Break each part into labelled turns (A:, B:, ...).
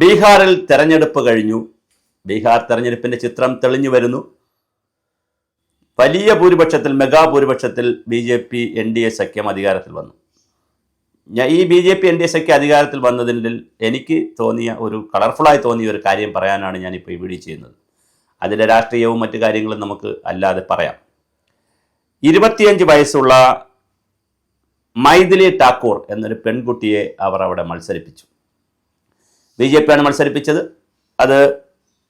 A: ബീഹാറിൽ തെരഞ്ഞെടുപ്പ് കഴിഞ്ഞു. ബീഹാർ തെരഞ്ഞെടുപ്പിന്റെ ചിത്രം തെളിഞ്ഞു വരുന്നു. വലിയ ഭൂരിപക്ഷത്തിൽ, മെഗാ ഭൂരിപക്ഷത്തിൽ BJP NDA സഖ്യം അധികാരത്തിൽ വന്നു. ഈ BJP NDA സഖ്യം അധികാരത്തിൽ വന്നതിൽ എനിക്ക് തോന്നിയ ഒരു കളർഫുള്ളായി തോന്നിയ ഒരു കാര്യം പറയാനാണ് ഞാനിപ്പോൾ ഈ വീഡിയോ ചെയ്യുന്നത്. അതിലെ രാഷ്ട്രീയവും മറ്റു കാര്യങ്ങളും നമുക്ക് അല്ലാതെ പറയാം. 25 വയസ്സുള്ള മൈഥിലി ഠാക്കൂർ എന്നൊരു പെൺകുട്ടിയെ അവർ അവിടെ മത്സരിപ്പിച്ചു. BJP ആണ് മത്സരിപ്പിച്ചത്. അത്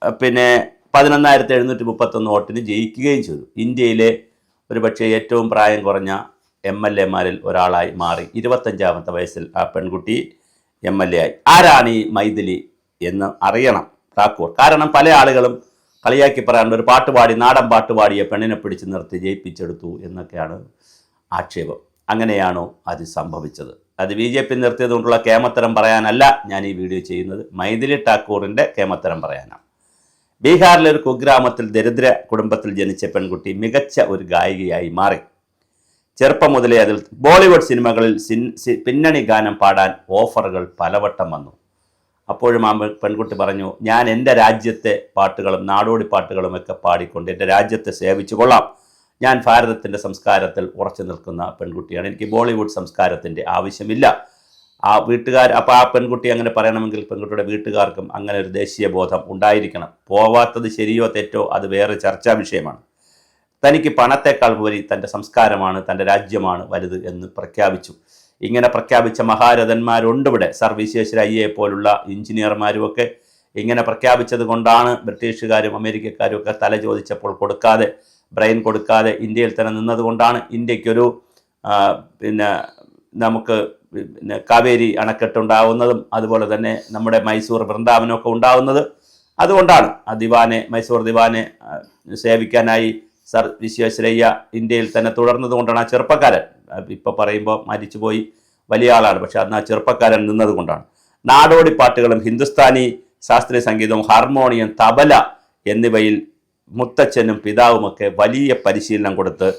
A: 11,731 വോട്ടിന് ജയിക്കുകയും ചെയ്തു. ഇന്ത്യയിലെ ഒരുപക്ഷെ ഏറ്റവും പ്രായം കുറഞ്ഞ MLA-മാരിൽ ഒരാളായി മാറി. 25-ാമത്തെ വയസ്സിൽ ആ പെൺകുട്ടി MLA ആയി. ആരാണ് ഈ മൈഥിലി എന്ന് അറിയണം ഠാക്കൂർ. കാരണം പല ആളുകളും കളിയാക്കി പറയാറുണ്ട്, ഒരു പാട്ടുപാടി, നാടൻ പാട്ടുപാടിയെ പെണ്ണിനെ പിടിച്ച് നിർത്തി ജയിപ്പിച്ചെടുത്തു എന്നൊക്കെയാണ് ആക്ഷേപം. അങ്ങനെയാണോ അത് സംഭവിച്ചത്? അത് BJP നിർത്തിയത് കൊണ്ടുള്ള കേമത്തരം പറയാനല്ല ഞാൻ ഈ വീഡിയോ ചെയ്യുന്നത്. മൈഥിലി ഠാക്കൂറിൻ്റെ കേമത്തരം പറയാനാണ്. ബീഹാറിലെ ഒരു കുഗ്രാമത്തിൽ ദരിദ്ര കുടുംബത്തിൽ ജനിച്ച പെൺകുട്ടി മികച്ച ഒരു ഗായികയായി മാറി. ചെറുപ്പം മുതലേ അതിൽ ബോളിവുഡ് സിനിമകളിൽ പിന്നണി ഗാനം പാടാൻ ഓഫറുകൾ പലവട്ടം വന്നു. അപ്പോഴും ആ പെൺകുട്ടി പറഞ്ഞു, ഞാൻ എൻ്റെ രാജ്യത്തെ പാട്ടുകളും നാടോടി പാട്ടുകളും ഒക്കെ പാടിക്കൊണ്ട് എൻ്റെ രാജ്യത്തെ സേവിച്ചു കൊള്ളാം. ഞാൻ ഭാരതത്തിൻ്റെ സംസ്കാരത്തിൽ ഉറച്ചു നിൽക്കുന്ന പെൺകുട്ടിയാണ്. എനിക്ക് ബോളിവുഡ് സംസ്കാരത്തിൻ്റെ ആവശ്യമില്ല. ആ പെൺകുട്ടി അങ്ങനെ പറയണമെങ്കിൽ പെൺകുട്ടിയുടെ വീട്ടുകാർക്കും അങ്ങനെ ഒരു ദേശീയ ബോധം ഉണ്ടായിരിക്കണം. പോവാത്തത് ശരിയോ തെറ്റോ അത് വേറെ ചർച്ചാ വിഷയമാണ്. തനിക്ക് പണത്തേക്കാൾ ഉപരി തൻ്റെ സംസ്കാരമാണ്, തൻ്റെ രാജ്യമാണ് വലുത് എന്ന് പ്രഖ്യാപിച്ചു. ഇങ്ങനെ പ്രഖ്യാപിച്ച മഹാരഥന്മാരുണ്ട് ഇവിടെ. സർ വിശ്വേശ്വരയ്യയെ പോലുള്ള എഞ്ചിനീയർമാരുമൊക്കെ ഇങ്ങനെ പ്രഖ്യാപിച്ചത് കൊണ്ടാണ് ബ്രിട്ടീഷുകാരും അമേരിക്കക്കാരും ഒക്കെ തല ചോദിച്ചപ്പോൾ കൊടുക്കാതെ, ബ്രെയിൻ കൊടുക്കാതെ ഇന്ത്യയിൽ തന്നെ നിന്നതുകൊണ്ടാണ് ഇന്ത്യക്കൊരു നമുക്ക് കാവേരി അണക്കെട്ടുണ്ടാവുന്നതും അതുപോലെ തന്നെ നമ്മുടെ മൈസൂർ വൃന്ദാവനമൊക്കെ ഉണ്ടാവുന്നത് അതുകൊണ്ടാണ്. മൈസൂർ ദിവാനെ സേവിക്കാനായി സർ വിശ്വേശ്വരയ്യ ഇന്ത്യയിൽ തന്നെ തുടർന്നത് കൊണ്ടാണ്. ആ ചെറുപ്പക്കാരൻ ഇപ്പോൾ പറയുമ്പോൾ മരിച്ചുപോയി, വലിയ ആളാണ്, പക്ഷെ അന്ന് ആ ചെറുപ്പക്കാരൻ നിന്നത് കൊണ്ടാണ്. നാടോടി പാട്ടുകളും ഹിന്ദുസ്ഥാനി ശാസ്ത്രീയ സംഗീതവും ഹാർമോണിയം, തബല എന്നിവയിൽ മുത്തച്ഛനും പിതാവുമൊക്കെ വലിയ പരിശീലനം കൊടുത്ത്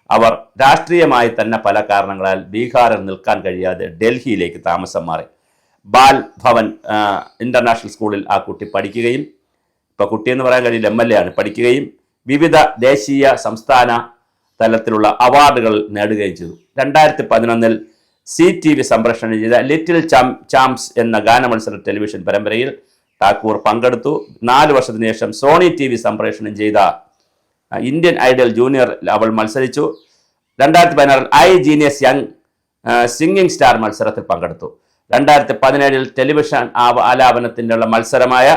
A: അവർ രാഷ്ട്രീയമായി തന്നെ പല കാരണങ്ങളാൽ ബീഹാറിൽ നിൽക്കാൻ കഴിയാതെ ഡൽഹിയിലേക്ക് താമസം മാറി. ബാൽ ഭവൻ ഇൻ്റർനാഷണൽ സ്കൂളിൽ ആ കുട്ടി പഠിക്കുകയും, ഇപ്പോൾ കുട്ടിയെന്ന് പറയാൻ കഴിയില്ല, MLA ആണ്, പഠിക്കുകയും വിവിധ ദേശീയ സംസ്ഥാന തലത്തിലുള്ള അവാർഡുകൾ നേടുകയും ചെയ്തു. 2011 CTV സംപ്രേഷണം ചെയ്ത ലിറ്റിൽ ചാംപ്സ് എന്ന ഗാനമത്സര ടെലിവിഷൻ പരമ്പരയിൽ ഠാക്കൂർ പങ്കെടുത്തു. 4 വർഷത്തിന് ശേഷം സോണി TV സംപ്രേഷണം ചെയ്ത ഇന്ത്യൻ ഐഡൽ ജൂനിയർ അവൾ മത്സരിച്ചു. 2016 I genius young singing star മത്സരത്തിൽ പങ്കെടുത്തു. 2017 ടെലിവിഷൻ ആലാപനത്തിനുള്ള മത്സരമായ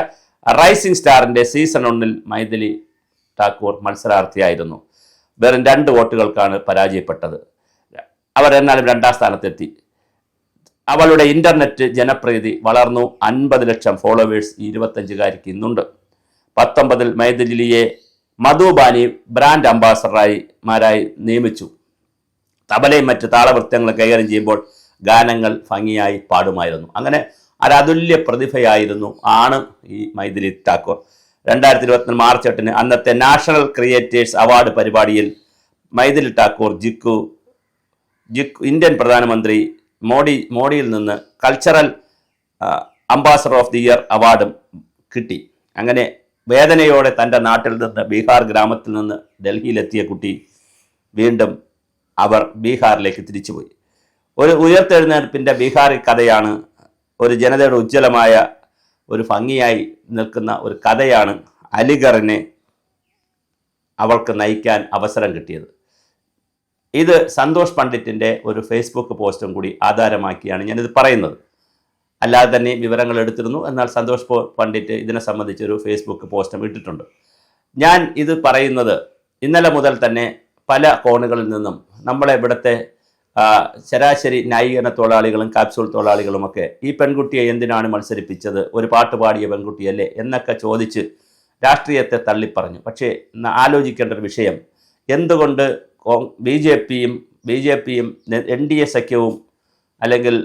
A: റൈസിംഗ് സ്റ്റാറിൻ്റെ സീസൺ 1 മൈഥിലി ഠാക്കൂർ മത്സരാർത്ഥിയായിരുന്നു. വെറും 2 വോട്ടുകൾക്കാണ് പരാജയപ്പെട്ടത്. അവർ എന്നാലും 2ാം സ്ഥാനത്തെത്തി. അവളുടെ ഇൻ്റർനെറ്റ് ജനപ്രീതി വളർന്നു. 50 ലക്ഷം ഫോളോവേഴ്സ് 25-കാരിക്ക് ഇന്നുണ്ട്. 19 മൈഥിലിയെ മധുബാനി ബ്രാൻഡ് അംബാസഡറായി നിയമിച്ചു. തബലയും മറ്റ് താളവൃത്തങ്ങളും കൈകാര്യം ചെയ്യുമ്പോൾ ഗാനങ്ങൾ ഭംഗിയായി പാടുമായിരുന്നു. അങ്ങനെ ഒരതുല്യ പ്രതിഭയായിരുന്നു ഈ മൈഥിലി ഠാക്കൂർ. 2024 മാർച്ച് 8 അന്നത്തെ നാഷണൽ ക്രിയേറ്റേഴ്സ് അവാർഡ് പരിപാടിയിൽ മൈഥിലി ഠാക്കൂർ ഇന്ത്യൻ പ്രധാനമന്ത്രി മോഡിയിൽ നിന്ന് cultural ambassador of the year അവാർഡും കിട്ടി. അങ്ങനെ വേദനയോടെ തൻ്റെ നാട്ടിൽ നിന്ന്, ബീഹാർ ഗ്രാമത്തിൽ നിന്ന് ഡൽഹിയിലെത്തിയ കുട്ടി വീണ്ടും അവർ ബീഹാറിലേക്ക് തിരിച്ചുപോയി. ഒരു ഉയർത്തെഴുന്നേൽപ്പിൻ്റെ ബീഹാറി കഥയാണ്. ഒരു ജനതയുടെ ഉജ്ജ്വലമായ ഒരു ഭംഗിയായി നിൽക്കുന്ന ഒരു കഥയാണ് അലിഗറിനെ അവൾക്ക് നയിക്കാൻ അവസരം കിട്ടിയത്. ഇത് സന്തോഷ് പണ്ഡിറ്റിൻ്റെ ഒരു ഫേസ്ബുക്ക് പോസ്റ്റും കൂടി ആധാരമാക്കിയാണ് ഞാനിത് പറയുന്നത്. അല്ലാതെ തന്നെ വിവരങ്ങൾ എടുത്തിരുന്നു. എന്നാൽ സന്തോഷ് പണ്ഡിറ്റ് ഇതിനെ സംബന്ധിച്ചൊരു ഫേസ്ബുക്ക് പോസ്റ്റും ഇട്ടിട്ടുണ്ട്. ഞാൻ ഇത് പറയുന്നത് ഇന്നലെ മുതൽ തന്നെ പല കോണുകളിൽ നിന്നും നമ്മളെ ഇവിടുത്തെ ശരാശരി ന്യായീകരണ തൊഴിലാളികളും കാപ്സ്യൂൾ തൊഴിലാളികളുമൊക്കെ ഈ പെൺകുട്ടിയെ എന്തിനാണ് മത്സരിപ്പിച്ചത്, ഒരു പാട്ട് പാടിയ പെൺകുട്ടിയല്ലേ എന്നൊക്കെ ചോദിച്ച് രാഷ്ട്രീയത്തെ തള്ളിപ്പറഞ്ഞു. പക്ഷേ ആലോചിക്കേണ്ട ഒരു വിഷയം, എന്തുകൊണ്ട് BJPയും NDA സഖ്യവും അല്ലെങ്കിൽ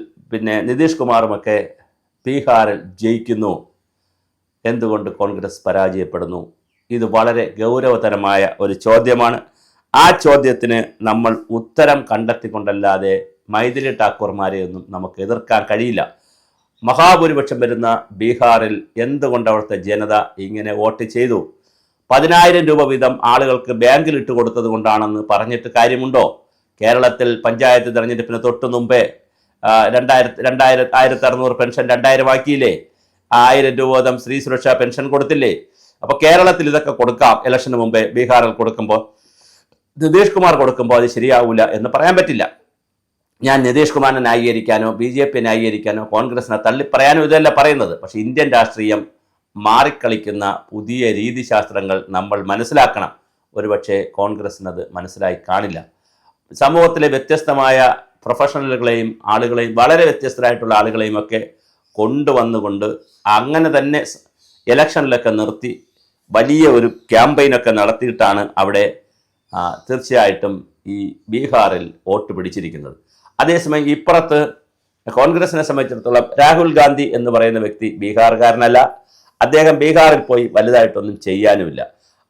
A: നിതീഷ് കുമാറുമൊക്കെ ബീഹാറിൽ ജയിക്കുന്നു, എന്തുകൊണ്ട് കോൺഗ്രസ് പരാജയപ്പെടുന്നു? ഇത് വളരെ ഗൗരവതരമായ ഒരു ചോദ്യമാണ്. ആ ചോദ്യത്തിന് നമ്മൾ ഉത്തരം കണ്ടെത്തിക്കൊണ്ടല്ലാതെ മൈഥിലി ഠാക്കൂർമാരെയൊന്നും നമുക്ക് എതിർക്കാൻ കഴിയില്ല. മഹാഭൂരിപക്ഷം വരുന്ന ബീഹാറിൽ എന്തുകൊണ്ട് അവിടുത്തെ ജനത ഇങ്ങനെ വോട്ട് ചെയ്തു? 10,000 രൂപ വീതം ആളുകൾക്ക് ബാങ്കിൽ ഇട്ട് കൊടുത്തത് കൊണ്ടാണെന്ന് പറഞ്ഞിട്ട് കാര്യമുണ്ടോ? കേരളത്തിൽ പഞ്ചായത്ത് തെരഞ്ഞെടുപ്പിന് തൊട്ട് മുമ്പേ 1,600 പെൻഷൻ 2,000 ആക്കിയില്ലേ? 1,000 രൂപ വീതം സ്ത്രീ സുരക്ഷാ പെൻഷൻ കൊടുത്തില്ലേ? അപ്പോൾ കേരളത്തിൽ ഇതൊക്കെ കൊടുക്കാം. ഇലക്ഷന് മുമ്പേ ബീഹാറിൽ കൊടുക്കുമ്പോൾ, നിതീഷ് കുമാർ കൊടുക്കുമ്പോൾ അത് ശരിയാവില്ല എന്ന് പറയാൻ പറ്റില്ല. ഞാൻ നിതീഷ് കുമാറിനെ ന്യായീകരിക്കാനോ BJP ന്യായീകരിക്കാനോ കോൺഗ്രസിനെ തള്ളിപ്പറയാനോ ഇതല്ല പറയുന്നത്. പക്ഷേ ഇന്ത്യൻ രാഷ്ട്രീയം മാറിക്കളിക്കുന്ന പുതിയ രീതിശാസ്ത്രങ്ങൾ നമ്മൾ മനസ്സിലാക്കണം. ഒരുപക്ഷെ കോൺഗ്രസിനത് മനസ്സിലായി കാണില്ല. സമൂഹത്തിലെ വ്യത്യസ്തമായ പ്രൊഫഷണലുകളെയും ആളുകളെയും വളരെ വ്യത്യസ്തരായിട്ടുള്ള ആളുകളെയും ഒക്കെ കൊണ്ടുവന്നുകൊണ്ട് അങ്ങനെ തന്നെ ഇലക്ഷനിലൊക്കെ നിർത്തി വലിയ ഒരു ക്യാമ്പയിനൊക്കെ നടത്തിയിട്ടാണ് അവിടെ തീർച്ചയായിട്ടും ഈ ബീഹാറിൽ വോട്ട് പിടിച്ചിരിക്കുന്നത്. അതേസമയം ഇപ്പുറത്ത് കോൺഗ്രസിനെ സംബന്ധിച്ചിടത്തോളം രാഹുൽ ഗാന്ധി എന്ന് പറയുന്ന വ്യക്തി ബീഹാറുകാരനല്ല. അദ്ദേഹം ബീഹാറിൽ പോയി വലുതായിട്ടൊന്നും ചെയ്യാനുമില്ല.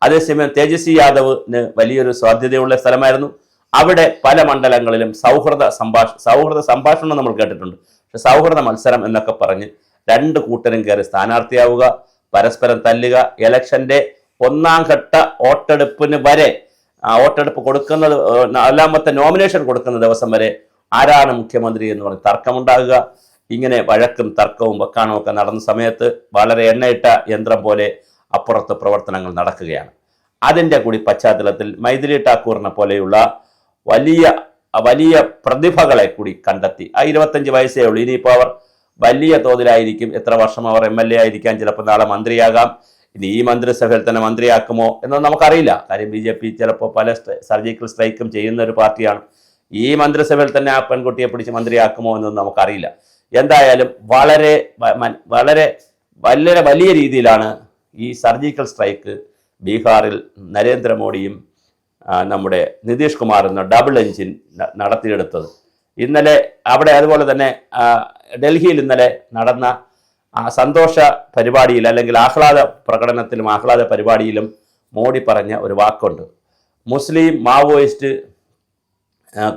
A: അതേസമയം തേജസ്വി യാദവിന് വലിയൊരു സാധ്യതയുള്ള സ്ഥലമായിരുന്നു. അവിടെ പല മണ്ഡലങ്ങളിലും സൗഹൃദ സംഭാഷണം നമ്മൾ കേട്ടിട്ടുണ്ട്. പക്ഷെ സൗഹൃദ മത്സരം എന്നൊക്കെ പറഞ്ഞ് രണ്ട് കൂട്ടരും കയറി സ്ഥാനാർത്ഥിയാവുക, പരസ്പരം തല്ലുക, ഇലക്ഷന്റെ 1ാം ഘട്ട വോട്ടെടുപ്പിന് വരെ വോട്ടെടുപ്പ് കൊടുക്കുന്നത് 4ാമത്തെ നോമിനേഷൻ കൊടുക്കുന്ന ദിവസം വരെ ആരാണ് മുഖ്യമന്ത്രി എന്ന് പറഞ്ഞ് തർക്കമുണ്ടാകുക. ഇങ്ങനെ വഴക്കും തർക്കവും വെക്കാണും ഒക്കെ നടന്ന സമയത്ത് വളരെ എണ്ണയിട്ട യന്ത്രം പോലെ അപ്പുറത്ത് പ്രവർത്തനങ്ങൾ നടക്കുകയാണ്. അതിൻ്റെ കൂടി പശ്ചാത്തലത്തിൽ മൈഥിലി ഠാക്കൂറിനെ പോലെയുള്ള വലിയ വലിയ പ്രതിഭകളെ കൂടി കണ്ടെത്തി. 25 വയസ്സേ ഉള്ളൂ. ഇനിയിപ്പോൾ അവർ വലിയ തോതിലായിരിക്കും. എത്ര വർഷം അവർ MLA ആയിരിക്കാം, ചിലപ്പോൾ നാളെ മന്ത്രിയാകാം. ഇനി ഈ മന്ത്രിസഭയിൽ തന്നെ മന്ത്രിയാക്കുമോ എന്നൊന്നും നമുക്കറിയില്ല. കാര്യം BJP ചിലപ്പോൾ പല സർജിക്കൽ സ്ട്രൈക്കും ചെയ്യുന്ന ഒരു പാർട്ടിയാണ്. ഈ മന്ത്രിസഭയിൽ തന്നെ ആ പെൺകുട്ടിയെ പിടിച്ച് മന്ത്രിയാക്കുമോ എന്നൊന്നും നമുക്കറിയില്ല. എന്തായാലും വളരെ വളരെ വളരെ വലിയ രീതിയിലാണ് ഈ സർജിക്കൽ സ്ട്രൈക്ക് ബീഹാറിൽ നരേന്ദ്രമോദിയും നമ്മുടെ നിതീഷ് കുമാർ എന്ന ഡബിൾ എഞ്ചിൻ നടത്തിയെടുത്തത്. ഇന്നലെ അവിടെ അതുപോലെ തന്നെ ഡൽഹിയിൽ ഇന്നലെ നടന്ന സന്തോഷ പരിപാടിയിൽ അല്ലെങ്കിൽ ആഹ്ലാദ പ്രകടനത്തിലും ആഹ്ലാദ പരിപാടിയിലും മോഡി പറഞ്ഞ ഒരു വാക്കുണ്ട്. മുസ്ലിം മാവോയിസ്റ്റ്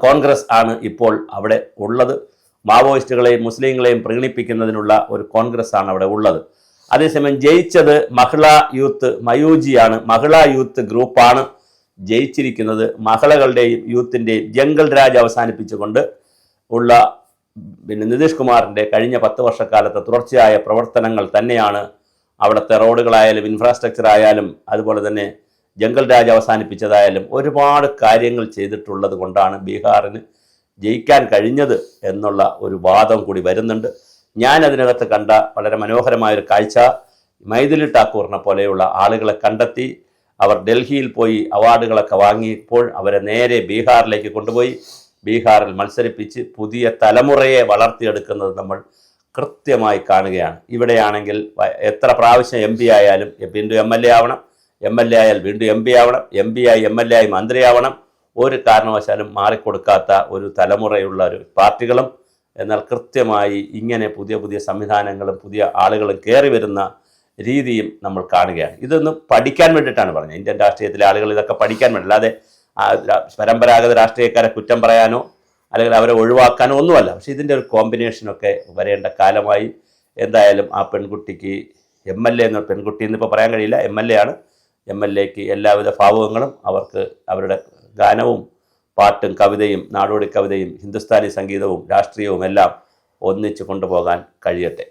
A: കോൺഗ്രസ് ആണ് ഇപ്പോൾ അവിടെ ഉള്ളത്. മാവോയിസ്റ്റുകളെയും മുസ്ലിങ്ങളെയും പ്രീണിപ്പിക്കുന്നതിനുള്ള ഒരു കോൺഗ്രസ് ആണ് അവിടെ ഉള്ളത്. അതേസമയം ജയിച്ചത് മഹിളാ യൂത്ത് മയൂജിയാണ്. മഹിളാ യൂത്ത് ഗ്രൂപ്പാണ് ജയിച്ചിരിക്കുന്നത്. മഹിളകളുടെയും യൂത്തിൻ്റെയും ജംഗൽ രാജ് അവസാനിപ്പിച്ചുകൊണ്ട് ഉള്ള നിതീഷ് കുമാറിൻ്റെ കഴിഞ്ഞ 10 വർഷക്കാലത്തെ തുടർച്ചയായ പ്രവർത്തനങ്ങൾ തന്നെയാണ് അവിടുത്തെ റോഡുകളായാലും ഇൻഫ്രാസ്ട്രക്ചർ ആയാലും അതുപോലെ തന്നെ ജംഗൽ രാജ് അവസാനിപ്പിച്ചതായാലും ഒരുപാട് കാര്യങ്ങൾ ചെയ്തിട്ടുള്ളത് കൊണ്ടാണ് ബീഹാറിന് ജയിക്കാൻ കഴിഞ്ഞത് എന്നുള്ള ഒരു വാദം കൂടി വരുന്നുണ്ട്. ഞാൻ അതിനകത്ത് കണ്ട വളരെ മനോഹരമായൊരു കാഴ്ച, മൈഥിലി ഠാക്കൂറിനെ പോലെയുള്ള ആളുകളെ കണ്ടെത്തി അവർ ഡൽഹിയിൽ പോയി അവാർഡുകളൊക്കെ വാങ്ങിയപ്പോൾ അവരെ നേരെ ബീഹാറിലേക്ക് കൊണ്ടുപോയി ബീഹാറിൽ മത്സരിപ്പിച്ച് പുതിയ തലമുറയെ വളർത്തിയെടുക്കുന്നത് നമ്മൾ കൃത്യമായി കാണുകയാണ്. ഇവിടെയാണെങ്കിൽ എത്ര പ്രാവശ്യം MP ആയാലും വീണ്ടും MLA ആവണം, MLA ആയാൽ വീണ്ടും MP ആവണം, MP ആയി MLA ആയി മന്ത്രിയാവണം. ഒരു കാരണവശാലും മാറിക്കൊടുക്കാത്ത ഒരു തലമുറയുള്ള ഒരു പാർട്ടികളും, എന്നാൽ കൃത്യമായി ഇങ്ങനെ പുതിയ പുതിയ സംവിധാനങ്ങളും പുതിയ ആളുകളും കയറി വരുന്ന രീതിയും നമ്മൾ കാണുകയാണ്. ഇതൊന്നും പഠിക്കാൻ വേണ്ടിയിട്ടാണ് പറഞ്ഞത്. ഇന്ത്യൻ രാഷ്ട്രീയത്തിലെ ആളുകൾ ഇതൊക്കെ പഠിക്കാൻ വേണ്ടി, അല്ലാതെ പരമ്പരാഗത രാഷ്ട്രീയക്കാരെ കുറ്റം പറയാനോ അല്ലെങ്കിൽ അവരെ ഒഴിവാക്കാനോ ഒന്നുമല്ല. പക്ഷേ ഇതിൻ്റെ ഒരു കോമ്പിനേഷനൊക്കെ വരേണ്ട കാലമായി. എന്തായാലും ആ പെൺകുട്ടിക്ക് MLA എന്ന പെൺകുട്ടി എന്നിപ്പോൾ പറയാൻ കഴിയില്ല, MLA ആണ്. MLAക്ക് എല്ലാവിധ ഭാവുകങ്ങളും അവർക്ക് അവരുടെ ഗാനവും പാട്ടും കവിതയും നാടോടി കവിതയും ഹിന്ദുസ്ഥാനി സംഗീതവും രാഷ്ട്രീയവും എല്ലാം ഒന്നിച്ചു കൊണ്ടുപോകാൻ കഴിയട്ടെ.